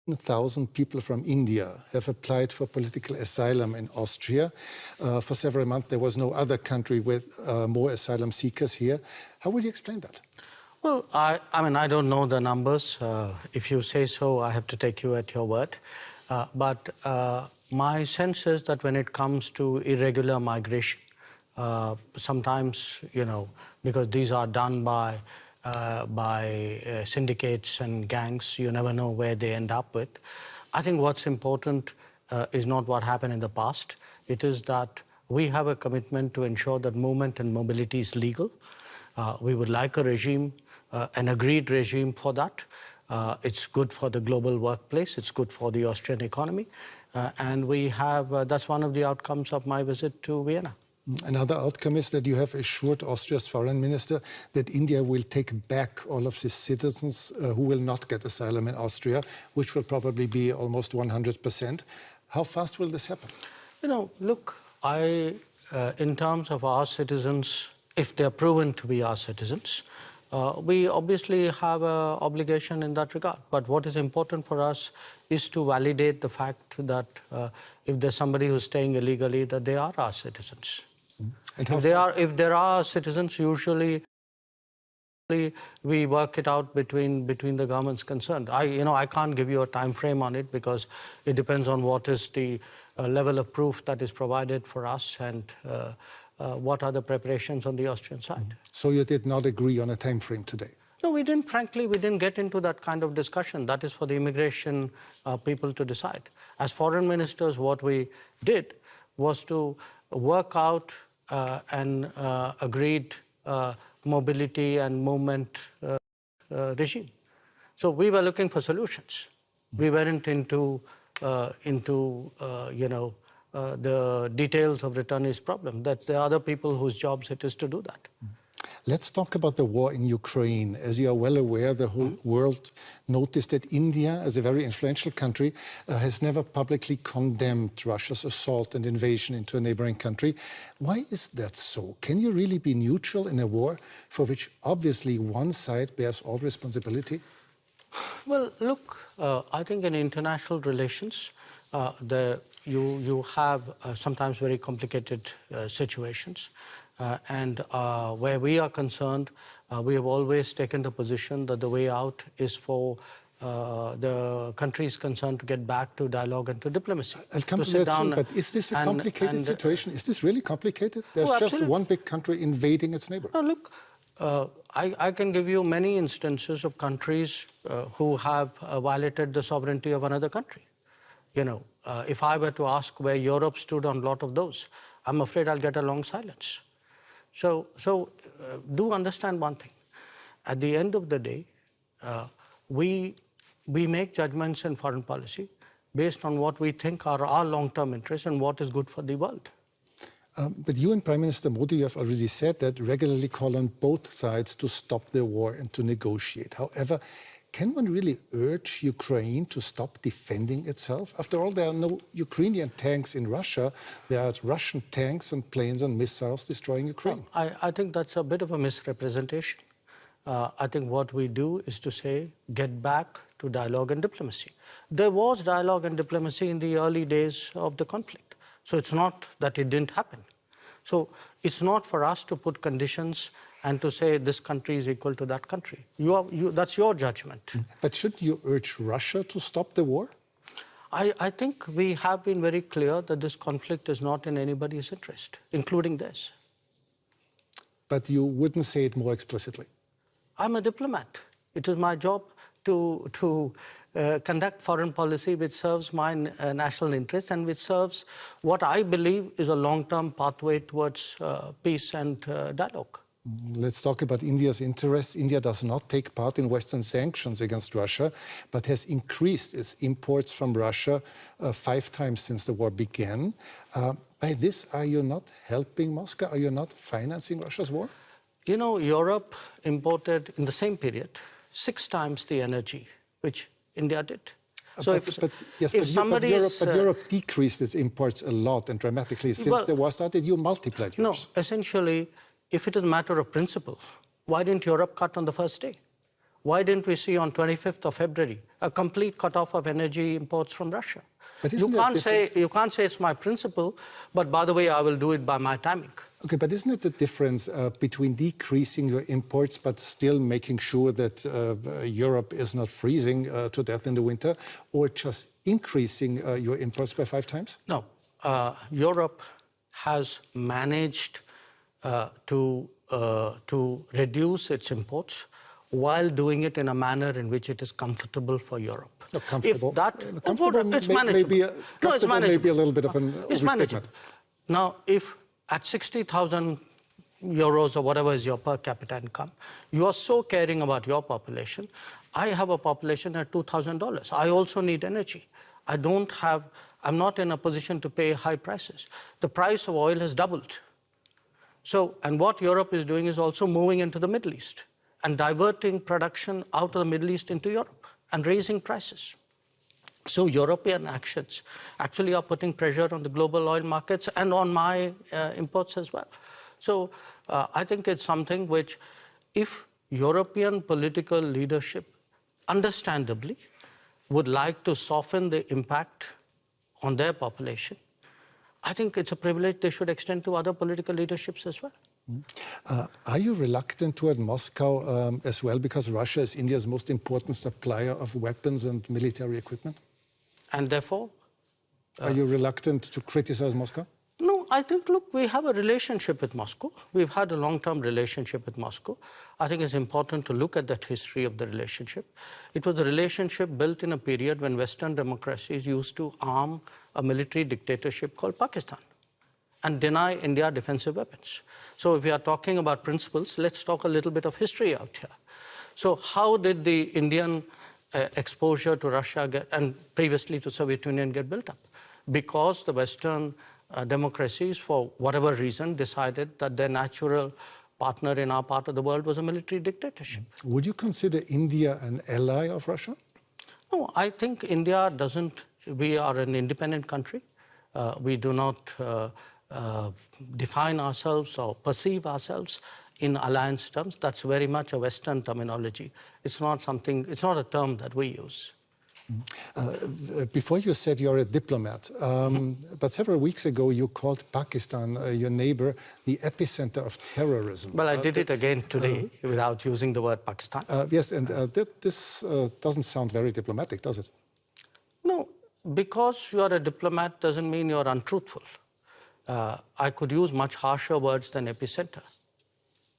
1,000 people from India have applied for political asylum in Austria. For several months, there was no other country with more asylum seekers here. How would you explain that? Well, I mean, I don't know the numbers. If you say so, I have to take you at your word. But my sense is that when it comes to irregular migration, sometimes, you know, because these are done by syndicates and gangs, you never know where they end up with. I think what's important is not what happened in the past. It is that we have a commitment to ensure that movement and mobility is legal. We would like a regime, an agreed regime for that. It's good for the global workplace. It's good for the Austrian economy. And we have, that's one of the outcomes of my visit to Vienna. Another outcome is that you have assured Austria's foreign minister that India will take back all of its citizens who will not get asylum in Austria, which will probably be almost 100%. How fast will this happen? You know, look, in terms of our citizens, if they're proven to be our citizens, we obviously have an obligation in that regard. But what is important for us is to validate the fact that if there's somebody who's staying illegally, that they are our citizens. And if there are citizens, usually we work it out between the governments concerned. I can't give you a time frame on it because it depends on what is the level of proof that is provided for us and what are the preparations on the Austrian side. So you did not agree on a time frame today? No, we didn't. Frankly, we didn't get into that kind of discussion. That is for the immigration people to decide. As foreign ministers, what we did was to work out an agreed mobility and movement regime. So we were looking for solutions. We weren't into the details of returnees' problem. That there are other people whose jobs it is to do that. Let's talk about the war in Ukraine. As you are well aware, the whole world noticed that India, as a very influential country, has never publicly condemned Russia's assault and invasion into a neighboring country. Why is that so? Can you really be neutral in a war for which obviously one side bears all responsibility? Well, look, I think in international relations, you have sometimes very complicated situations. And where we are concerned, we have always taken the position that the way out is for the countries concerned to get back to dialogue and to diplomacy. I'll come to that soon, but is this a complicated situation? Is this really complicated? There's just one big country invading its neighbor. No, look, I can give you many instances of countries who have violated the sovereignty of another country. You know, if I were to ask where Europe stood on a lot of those, I'm afraid I'll get a long silence. So do understand one thing. At the end of the day, we make judgments in foreign policy based on what we think are our long-term interests and what is good for the world. But you and Prime Minister Modi have already said that regularly call on both sides to stop the war and to negotiate. However, can one really urge Ukraine to stop defending itself? After all, there are no Ukrainian tanks in Russia. There are Russian tanks and planes and missiles destroying Ukraine. I think that's a bit of a misrepresentation. I think what we do is to say, get back to dialogue and diplomacy. There was dialogue and diplomacy in the early days of the conflict. So it's not that it didn't happen. So it's not for us to put conditions and to say this country is equal to that country. That's your judgment. But should you urge Russia to stop the war? I think we have been very clear that this conflict is not in anybody's interest, including theirs. But you wouldn't say it more explicitly? I'm a diplomat. It is my job to conduct foreign policy which serves my national interests and which serves what I believe is a long-term pathway towards peace and dialogue. Let's talk about India's interests. India does not take part in Western sanctions against Russia, but has increased its imports from Russia 5 times since the war began. By this, are you not helping Moscow? Are you not financing Russia's war? You know, Europe imported in the same period 6 times the energy which India did. So Europe decreased its imports a lot and dramatically since the war started. You multiplied yours. No, essentially, if it is a matter of principle, why didn't Europe cut on the first day? Why didn't we see on 25th of February a complete cutoff of energy imports from Russia? You can't say it's my principle, but by the way, I will do it by my timing. Okay, but isn't it the difference between decreasing your imports but still making sure that Europe is not freezing to death in the winter, or just increasing your imports by 5 times? No, Europe has managed to reduce its imports while doing it in a manner in which it is comfortable for Europe. Comfortable. If that, it's manageable. It's maybe a little bit of an it's manageable. Now, if at 60,000 euros or whatever is your per capita income, you are so caring about your population. I have a population at $2,000. I also need energy. I'm not in a position to pay high prices. The price of oil has doubled. So, and what Europe is doing is also moving into the Middle East and diverting production out of the Middle East into Europe and raising prices. So European actions actually are putting pressure on the global oil markets and on my imports as well. So I think it's something which, if European political leadership understandably would like to soften the impact on their population, I think it's a privilege they should extend to other political leaderships as well. Are you reluctant toward Moscow as well, because Russia is India's most important supplier of weapons and military equipment? And therefore? Are you reluctant to criticize Moscow? No, I think, look, we have a relationship with Moscow. We've had a long-term relationship with Moscow. I think it's important to look at that history of the relationship. It was a relationship built in a period when Western democracies used to arm a military dictatorship called Pakistan and deny India defensive weapons. So if we are talking about principles, let's talk a little bit of history out here. So how did the Indian exposure to Russia and previously to Soviet Union get built up? Because the Western democracies, for whatever reason, decided that their natural partner in our part of the world was a military dictatorship. Would you consider India an ally of Russia? No, I think India doesn't. We are an independent country. We do not define ourselves or perceive ourselves in alliance terms. That's very much a Western terminology. It's not a term that we use. Before you said you're a diplomat, but several weeks ago you called Pakistan, your neighbor, the epicenter of terrorism. Well, I did it again today without using the word Pakistan. Yes, and this doesn't sound very diplomatic, does it? No, because you are a diplomat doesn't mean you're untruthful. I could use much harsher words than epicenter.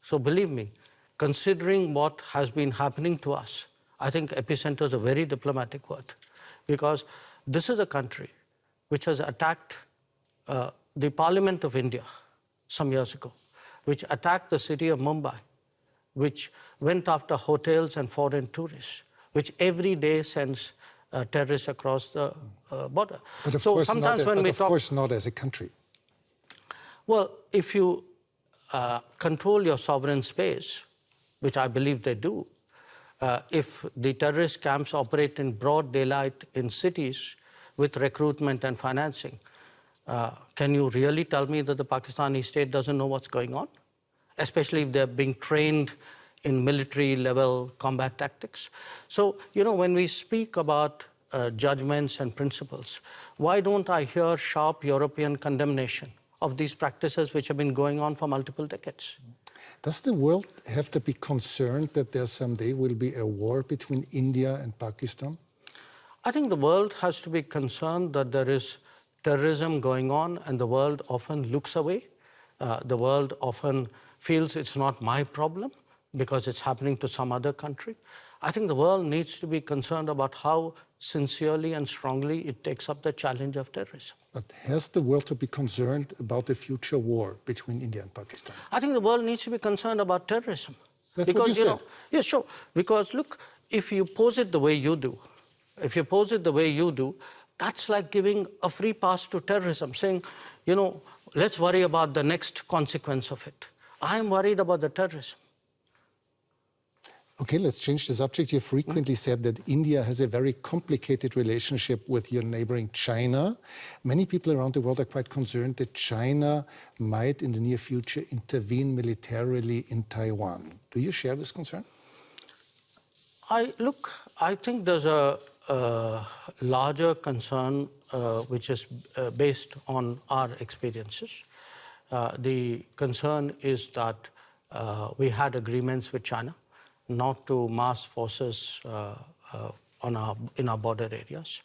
So believe me, considering what has been happening to us, I think epicenter is a very diplomatic word, because this is a country which has attacked the Parliament of India some years ago, which attacked the city of Mumbai, which went after hotels and foreign tourists, which every day sends terrorists across the border. But of course not as a country. Well, if you control your sovereign space, which I believe they do, if the terrorist camps operate in broad daylight in cities with recruitment and financing, can you really tell me that the Pakistani state doesn't know what's going on? Especially if they're being trained in military-level combat tactics. So, you know, when we speak about judgments and principles, why don't I hear sharp European condemnation of these practices which have been going on for multiple decades? Does the world have to be concerned that there someday will be a war between India and Pakistan? I think the world has to be concerned that there is terrorism going on, and the world often looks away. The world often feels it's not my problem because it's happening to some other country. I think the world needs to be concerned about how sincerely and strongly it takes up the challenge of terrorism. But has the world to be concerned about the future war between India and Pakistan? I think the world needs to be concerned about terrorism. That's because, what you said. Yeah, sure. Because look, if you pose it the way you do, that's like giving a free pass to terrorism, saying, you know, let's worry about the next consequence of it. I'm worried about the terrorism. Okay, let's change the subject. You frequently said that India has a very complicated relationship with your neighboring China. Many people around the world are quite concerned that China might, in the near future, intervene militarily in Taiwan. Do you share this concern? I think there's a larger concern which is based on our experiences. The concern is that we had agreements with China not to mass forces in our border areas.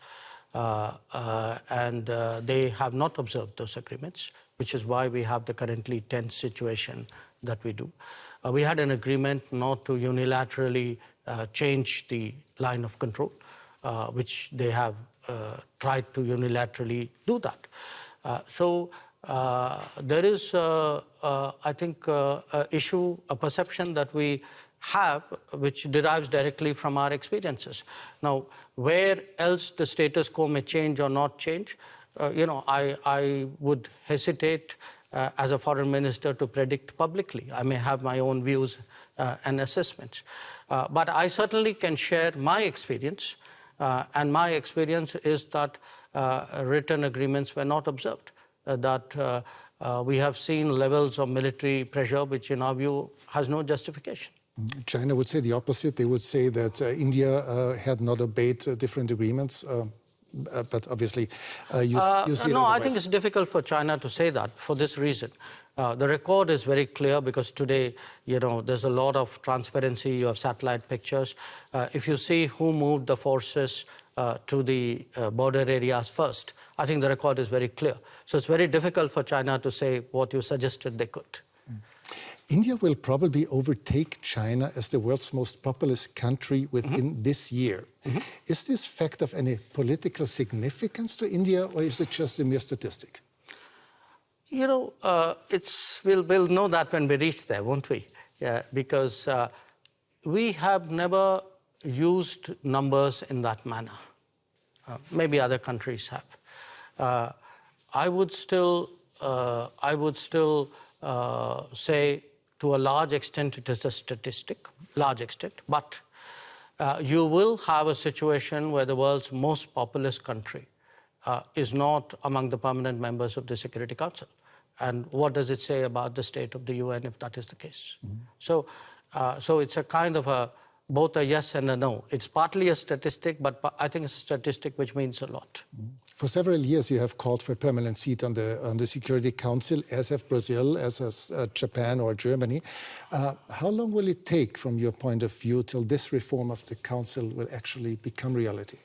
And they have not observed those agreements, which is why we have the currently tense situation that we do. We had an agreement not to unilaterally change the line of control, which they have tried to unilaterally do that. So there is, I think, a perception that we have, which derives directly from our experiences. Now, where else the status quo may change or not change, I would hesitate as a foreign minister to predict publicly. I may have my own views and assessments. But I certainly can share my experience, and my experience is that written agreements were not observed, that we have seen levels of military pressure which in our view has no justification. China would say the opposite. They would say that India had not obeyed different agreements, but obviously you see it No, I think it's difficult for China to say that for this reason. The record is very clear because today, there's a lot of transparency. You have satellite pictures. If you see who moved the forces to the border areas first, I think the record is very clear. So it's very difficult for China to say what you suggested they could. India will probably overtake China as the world's most populous country within this year. Is this fact of any political significance to India, or is it just a mere statistic? We'll know that when we reach there, won't we? Yeah, because we have never used numbers in that manner. Maybe other countries have. I would still say, to a large extent, it is a statistic, but you will have a situation where the world's most populous country is not among the permanent members of the Security Council. And what does it say about the state of the UN if that is the case? So it's a kind of both a yes and a no. It's partly a statistic, but I think it's a statistic which means a lot. For several years, you have called for a permanent seat on the Security Council, as have Brazil, as has Japan or Germany. How long will it take, from your point of view, till this reform of the Council will actually become reality?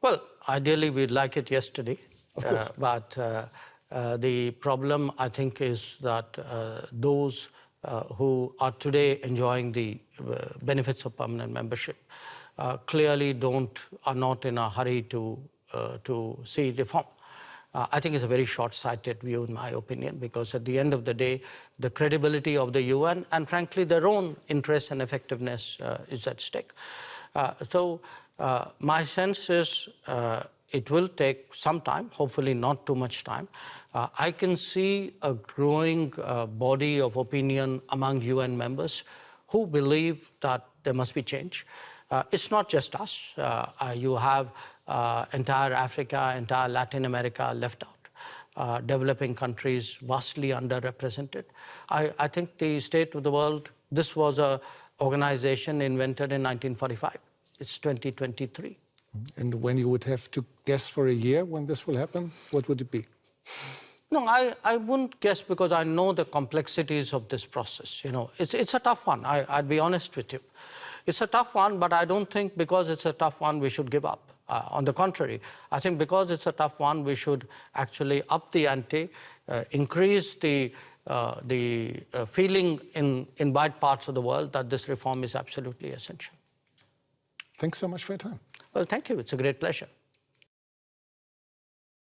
Well, ideally, we'd like it yesterday. Of course. But the problem, I think, is that those who are today enjoying the benefits of permanent membership clearly are not in a hurry to see reform. I think it's a very short-sighted view, in my opinion, because at the end of the day, the credibility of the UN and, frankly, their own interest and effectiveness is at stake. So my sense is it will take some time, hopefully not too much time. I can see a growing body of opinion among UN members who believe that there must be change. It's not just us. You have entire Africa, entire Latin America left out. Developing countries vastly underrepresented. I think the state of the world, this was an organization invented in 1945. It's 2023. And when you would have to guess for a year when this will happen, what would it be? No, I wouldn't guess, because I know the complexities of this process. It's a tough one. I'd be honest with you. It's a tough one, but I don't think because it's a tough one we should give up. On the contrary, I think because it's a tough one, we should actually up the ante, increase the feeling in wide parts of the world that this reform is absolutely essential. Thanks so much for your time. Well, thank you. It's a great pleasure.